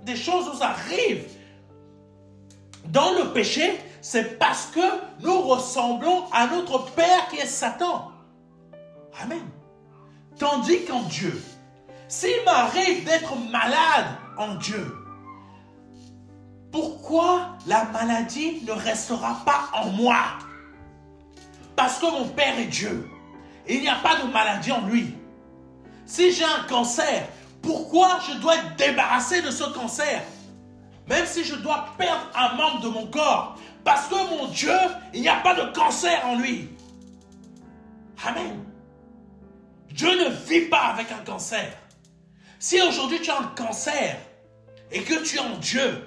des choses nous arrivent dans le péché, c'est parce que nous ressemblons à notre père qui est Satan. Amen. Tandis qu'en Dieu, s'il m'arrive d'être malade en Dieu, pourquoi la maladie ne restera pas en moi? Parce que mon Père est Dieu. Il n'y a pas de maladie en lui. Si j'ai un cancer, pourquoi je dois être débarrassé de ce cancer? Même si je dois perdre un membre de mon corps. Parce que mon Dieu, il n'y a pas de cancer en lui. Amen. Dieu ne vit pas avec un cancer. Si aujourd'hui tu as un cancer et que tu es en Dieu,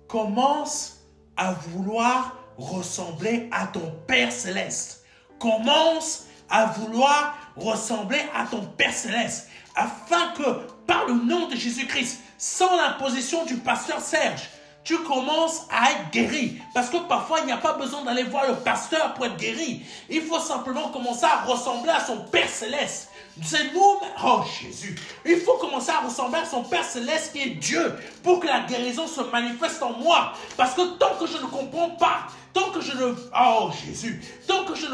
commence à vouloir ressembler à ton Père Céleste. Commence à vouloir ressembler à ton Père Céleste, afin que, par le nom de Jésus-Christ, sans l'imposition du pasteur Serge, tu commences à être guéri. Parce que parfois, il n'y a pas besoin d'aller voir le pasteur pour être guéri. Il faut simplement commencer à ressembler à son Père Céleste. C'est nous, oh Jésus, il faut commencer à ressembler à son Père Céleste qui est Dieu pour que la guérison se manifeste en moi. Parce que tant que je ne comprends pas, tant que je ne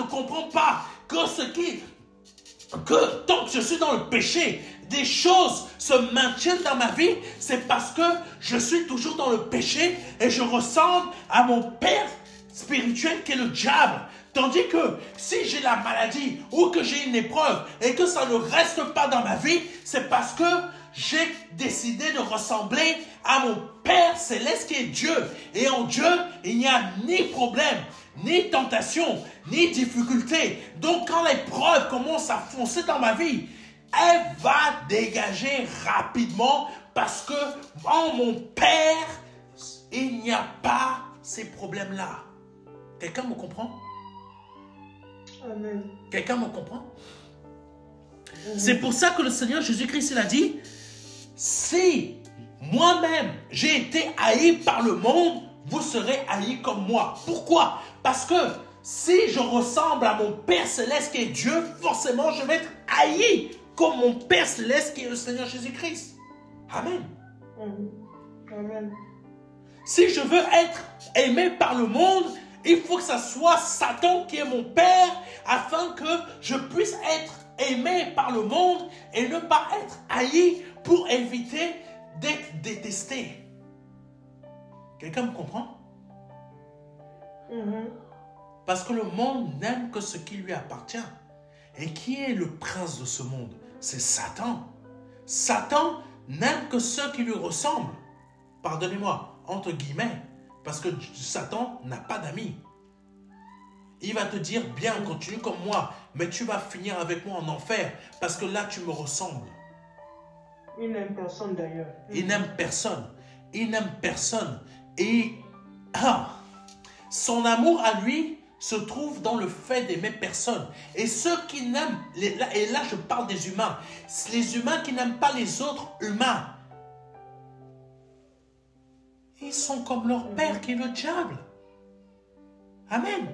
comprends pas tant que je suis dans le péché, des choses se maintiennent dans ma vie, c'est parce que je suis toujours dans le péché et je ressemble à mon père spirituel qui est le diable. Tandis que si j'ai la maladie ou que j'ai une épreuve et que ça ne reste pas dans ma vie, c'est parce que j'ai décidé de ressembler à mon Père Céleste qui est Dieu. Et en Dieu, il n'y a ni problème, ni tentation, ni difficulté. Donc quand l'épreuve commence à foncer dans ma vie, elle va dégager rapidement parce que en mon Père, il n'y a pas ces problèmes-là. Quelqu'un me comprend? Amen. Quelqu'un me comprend? C'est pour ça que le Seigneur Jésus-Christ, il a dit, si moi-même j'ai été haï par le monde, vous serez haïs comme moi. Pourquoi? Parce que si je ressemble à mon Père Céleste qui est Dieu, forcément je vais être haï comme mon Père Céleste qui est le Seigneur Jésus-Christ. Amen. Amen. Si je veux être aimé par le monde, il faut que ça soit Satan qui est mon Père afin que je puisse être aimé par le monde et ne pas être haï pour éviter d'être détesté. Quelqu'un me comprend? Parce que le monde n'aime que ce qui lui appartient. Et qui est le prince de ce monde? C'est Satan. Satan n'aime que ceux qui lui ressemblent. Pardonnez-moi, entre guillemets. Parce que Satan n'a pas d'amis. Il va te dire, bien, continue comme moi, mais tu vas finir avec moi en enfer, parce que là, tu me ressembles. Il n'aime personne d'ailleurs. Il n'aime personne. Il n'aime personne. Et son amour à lui se trouve dans le fait d'aimer personne. Et ceux qui n'aiment, et là je parle des humains, les humains qui n'aiment pas les autres humains, ils sont comme leur père qui est le diable. Amen.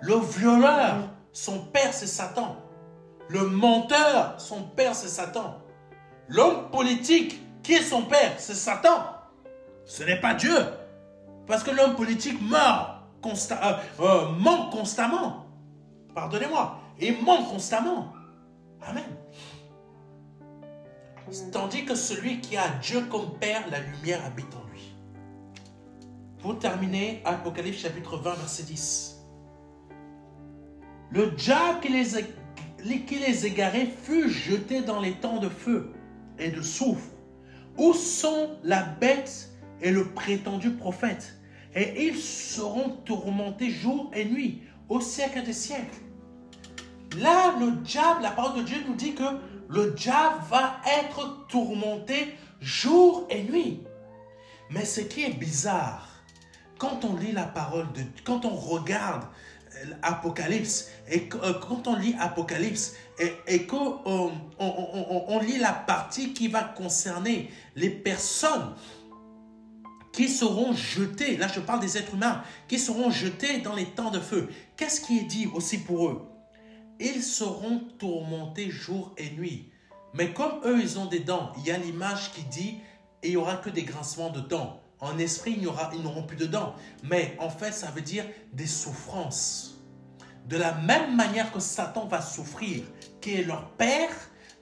Le violeur, son père c'est Satan. Le menteur, son père c'est Satan. L'homme politique, qui est son père? C'est Satan. Ce n'est pas Dieu. Parce que l'homme politique ment constamment. Pardonnez-moi. Il ment constamment. Amen. Tandis que celui qui a Dieu comme père, la lumière habite en lui. Pour terminer, Apocalypse chapitre 20, verset 10. Le diable qui les égarait fut jeté dans les temps de feu et de soufre, où sont la bête et le prétendu prophète, et ils seront tourmentés jour et nuit, au siècle des siècles. Là, le diable, la parole de Dieu nous dit que le diable va être tourmenté jour et nuit. Mais ce qui est bizarre, quand on lit la parole de Dieu, quand on regarde Apocalypse, et quand on lit Apocalypse, et qu'on on lit la partie qui va concerner les personnes qui seront jetés, là je parle des êtres humains, qui seront jetés dans les temps de feu. Qu'est-ce qui est dit aussi pour eux? Ils seront tourmentés jour et nuit. Mais comme eux, ils ont des dents, il y a l'image qui dit, et il n'y aura que des grincements de dents. En esprit, ils n'auront plus de dents. Mais en fait, ça veut dire des souffrances. De la même manière que Satan va souffrir, qui est leur père,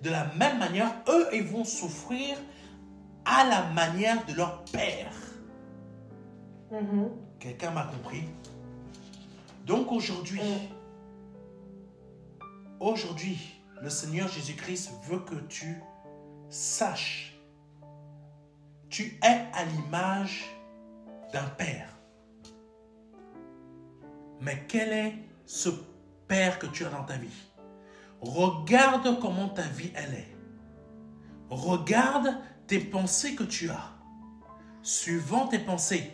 de la même manière, eux, ils vont souffrir à la manière de leur père. Quelqu'un m'a compris? Donc aujourd'hui, le Seigneur Jésus-Christ veut que tu saches, tu es à l'image d'un père. Mais quel est ce père que tu as dans ta vie? Regarde comment ta vie elle est. Regarde tes pensées que tu as. Suivant tes pensées,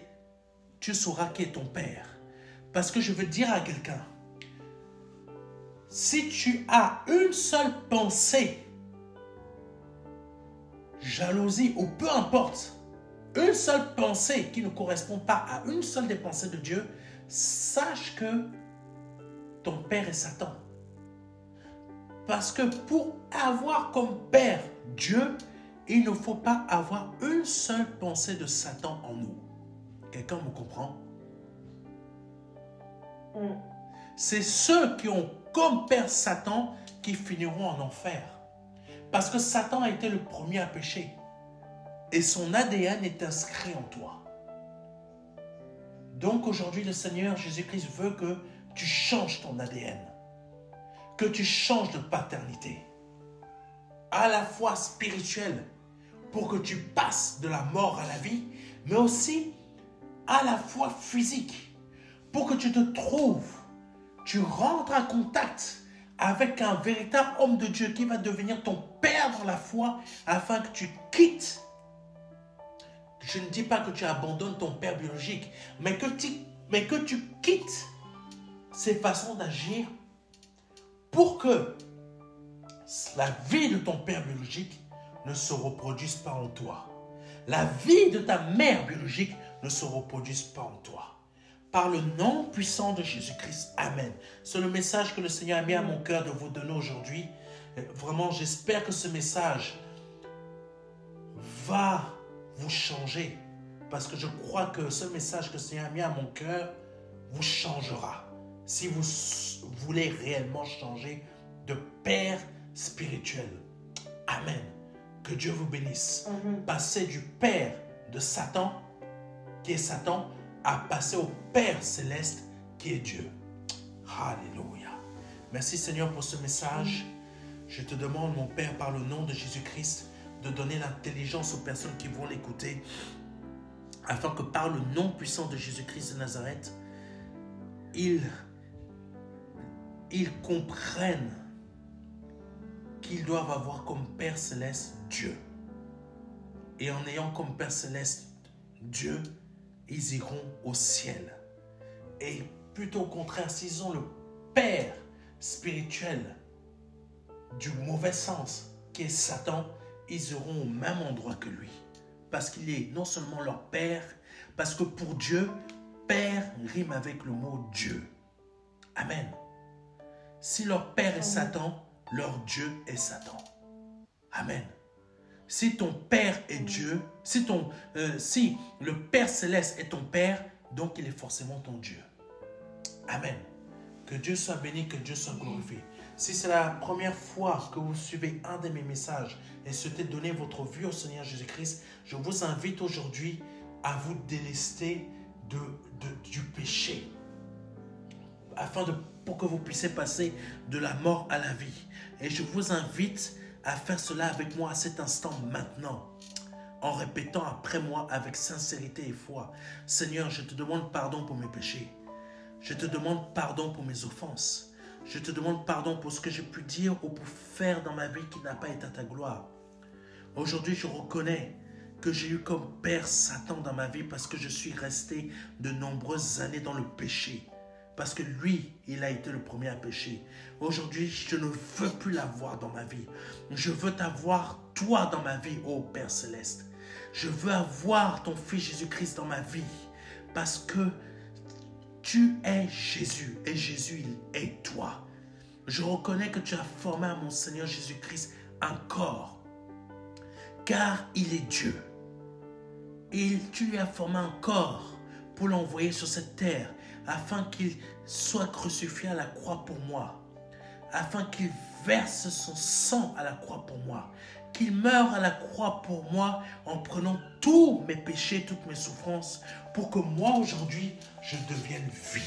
tu sauras qui est ton père. Parce que je veux dire à quelqu'un, si tu as une seule pensée, jalousie ou peu importe, une seule pensée qui ne correspond pas à une seule des pensées de Dieu, sache que ton père est Satan. Parce que pour avoir comme père Dieu, il ne faut pas avoir une seule pensée de Satan en nous. Quelqu'un me comprend? C'est ceux qui ont comme père Satan qui finiront en enfer. Parce que Satan a été le premier à pécher. Et son ADN est inscrit en toi. Donc aujourd'hui, le Seigneur Jésus-Christ veut que tu changes ton ADN. Que tu changes de paternité. À la fois spirituelle, pour que tu passes de la mort à la vie, mais aussi à la fois physique, pour que tu te trouves, tu rentres en contact avec un véritable homme de Dieu qui va devenir ton père dans la foi, afin que tu quittes. Je ne dis pas que tu abandonnes ton père biologique, mais que tu quittes ces façons d'agir pour que la vie de ton père biologique ne se reproduise pas en toi. La vie de ta mère biologique ne se reproduise pas en toi. Par le nom puissant de Jésus-Christ, Amen. C'est le message que le Seigneur a mis à mon cœur de vous donner aujourd'hui. Vraiment, j'espère que ce message va vous changer. Parce que je crois que ce message que le Seigneur a mis à mon cœur vous changera. Si vous voulez réellement changer de père spirituel. Amen. Que Dieu vous bénisse. Passez du père de Satan, qui est Satan, à passer au Père céleste, qui est Dieu. Alléluia. Merci Seigneur pour ce message. Je te demande, mon Père, par le nom de Jésus-Christ, de donner l'intelligence aux personnes qui vont l'écouter, afin que par le nom puissant de Jésus-Christ de Nazareth, ils comprennent qu'ils doivent avoir comme Père céleste Dieu. Et en ayant comme Père céleste Dieu, ils iront au ciel. Et plutôt au contraire, s'ils ont le Père spirituel du mauvais sens, qui est Satan, ils iront au même endroit que lui. Parce qu'il est non seulement leur Père, parce que pour Dieu, Père rime avec le mot Dieu. Amen. Si leur Père est Satan, leur Dieu est Satan. Amen. Si ton Père est Dieu, si le Père céleste est ton Père, donc il est forcément ton Dieu. Amen. Que Dieu soit béni, que Dieu soit glorifié. Si c'est la première fois que vous suivez un de mes messages et souhaitez donner votre vie au Seigneur Jésus-Christ, je vous invite aujourd'hui à vous délester du péché, pour que vous puissiez passer de la mort à la vie. Et je vous invite à faire cela avec moi à cet instant maintenant, en répétant après moi avec sincérité et foi. Seigneur, je te demande pardon pour mes péchés. Je te demande pardon pour mes offenses. Je te demande pardon pour ce que j'ai pu dire ou pour faire dans ma vie qui n'a pas été à ta gloire. Aujourd'hui, je reconnais que j'ai eu comme père Satan dans ma vie parce que je suis resté de nombreuses années dans le péché. Parce que lui, il a été le premier à pécher. Aujourd'hui, je ne veux plus l'avoir dans ma vie. Je veux t'avoir, toi, dans ma vie, ô Père Céleste. Je veux avoir ton Fils Jésus-Christ dans ma vie. Parce que tu es Jésus et Jésus, il est toi. Je reconnais que tu as formé à mon Seigneur Jésus-Christ un corps. Car il est Dieu. Et tu lui as formé un corps pour l'envoyer sur cette terre, afin qu'il soit crucifié à la croix pour moi, afin qu'il verse son sang à la croix pour moi, qu'il meure à la croix pour moi en prenant tous mes péchés, toutes mes souffrances, pour que moi aujourd'hui, je devienne vie.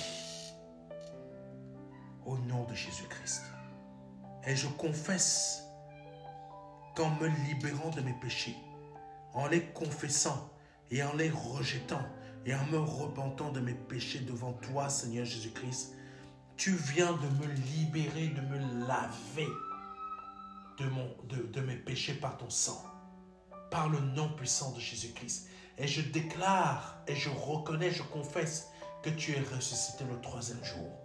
Au nom de Jésus-Christ. Et je confesse qu'en me libérant de mes péchés, en les confessant et en les rejetant, et en me repentant de mes péchés devant toi, Seigneur Jésus-Christ, tu viens de me libérer, de me laver de mes péchés par ton sang, par le nom puissant de Jésus-Christ. Et je déclare, et je reconnais, je confesse que tu es ressuscité le 3e jour.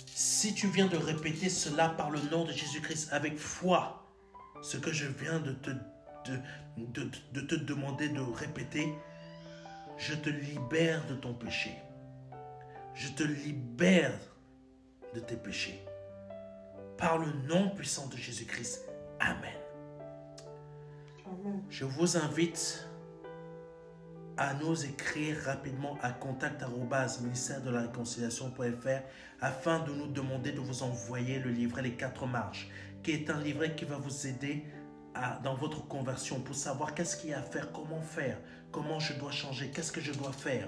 Si tu viens de répéter cela par le nom de Jésus-Christ avec foi, ce que je viens de te demander de répéter, je te libère de ton péché. Je te libère de tes péchés. Par le nom puissant de Jésus-Christ. Amen. Amen. Je vous invite à nous écrire rapidement à contact@ministère-de-la-réconciliation.fr afin de nous demander de vous envoyer le livret Les 4 marches. qui est un livret qui va vous aider dans votre conversion pour savoir qu'est-ce qu'il y a à faire, comment je dois changer, qu'est-ce que je dois faire.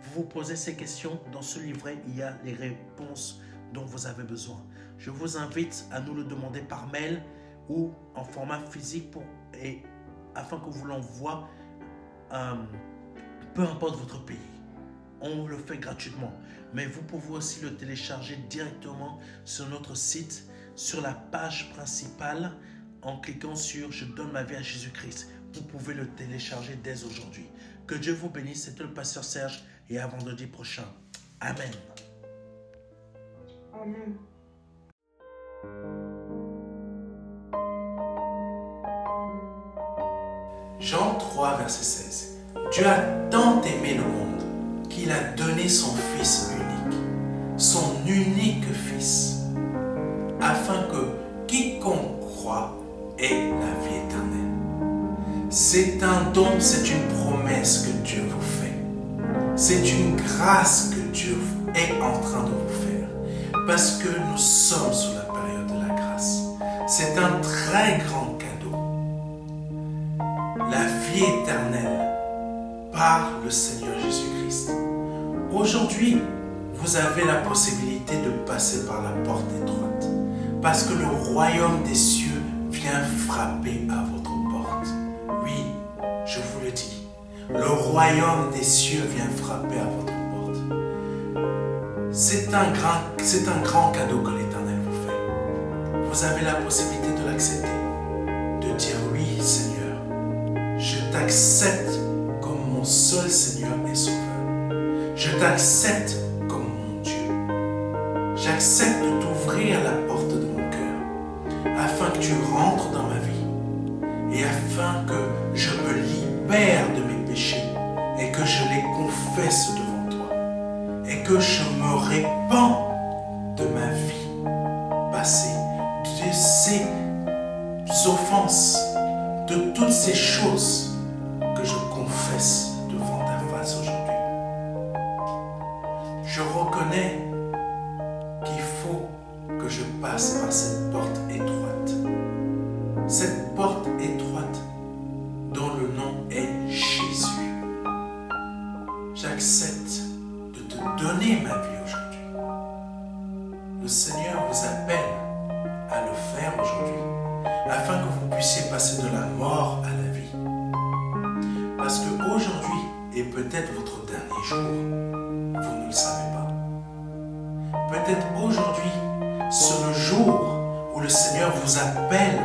Vous vous posez ces questions, dans ce livret, il y a les réponses dont vous avez besoin. Je vous invite à nous le demander par mail ou en format physique afin que vous l'envoie, peu importe votre pays. On le fait gratuitement, mais vous pouvez aussi le télécharger directement sur notre site, sur la page principale, en cliquant sur « Je donne ma vie à Jésus-Christ ». Vous pouvez le télécharger dès aujourd'hui. Que Dieu vous bénisse, c'était le pasteur Serge et à vendredi prochain. Amen. Amen. Jean 3, verset 16. Dieu a tant aimé le monde qu'il a donné son Fils unique Fils, afin que quiconque croit ait la vie éternelle. C'est un don, c'est une promesse que Dieu vous fait. C'est une grâce que Dieu est en train de vous faire. Parce que nous sommes sous la période de la grâce. C'est un très grand cadeau. La vie éternelle par le Seigneur Jésus-Christ. Aujourd'hui, vous avez la possibilité de passer par la porte étroite. Parce que le royaume des cieux vient frapper à votre porte. Oui, je vous le dis. Le royaume des cieux vient frapper à votre porte. C'est un grand cadeau que l'Éternel vous fait. Vous avez la possibilité de l'accepter. De dire oui, Seigneur, je t'accepte comme mon seul Seigneur et Sauveur. Je t'accepte comme mon Dieu. J'accepte de t'ouvrir la porte de mon cœur afin que tu rentres dans ma vie et afin que je me libère de mes péchés et que je les confesse devant toi et que je me répands de ma vie passée, de ces offenses, de toutes ces choses que je confesse devant ta face aujourd'hui. Je reconnais qu'il faut que je passe par cette porte étroite. Cette porte étroite dont le nom est Jésus. J'accepte de te donner ma vie aujourd'hui. Le Seigneur vous appelle à le faire aujourd'hui afin que vous puissiez passer de la mort à la vie. Parce qu'aujourd'hui est peut-être votre dernier jour. Vous ne le savez pas. Peut-être aujourd'hui, c'est le jour où le Seigneur vous appelle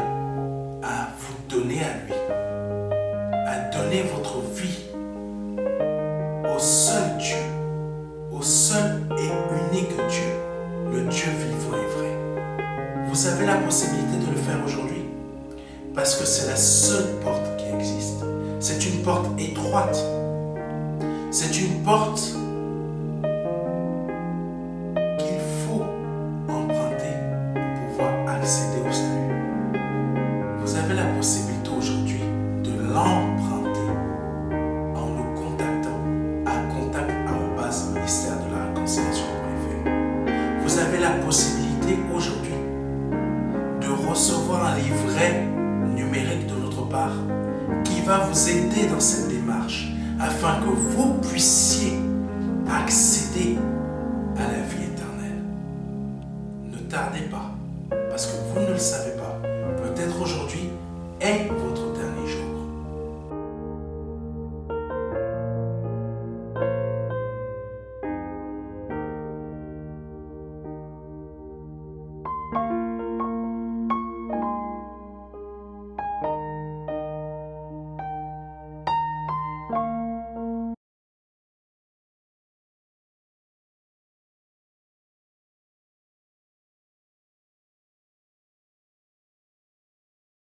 à vous donner à lui, à donner votre vie au seul Dieu, au seul et unique Dieu, le Dieu vivant et vrai. Vous avez la possibilité de le faire aujourd'hui parce que c'est la seule porte qui existe. C'est une porte étroite. C'est une porte qu'il faut emprunter pour pouvoir accéder au salut. Vous avez la possibilité aujourd'hui de l'emprunter en nous contactant à contact@ministère de la réconciliation.fr. Vous avez la possibilité aujourd'hui de recevoir un livret numérique de notre part qui va vous aider dans cette démarche afin que vous puissiez accéder à la vie éternelle. Ne tardez pas, parce que vous ne le savez pas. Peut-être aujourd'hui est votre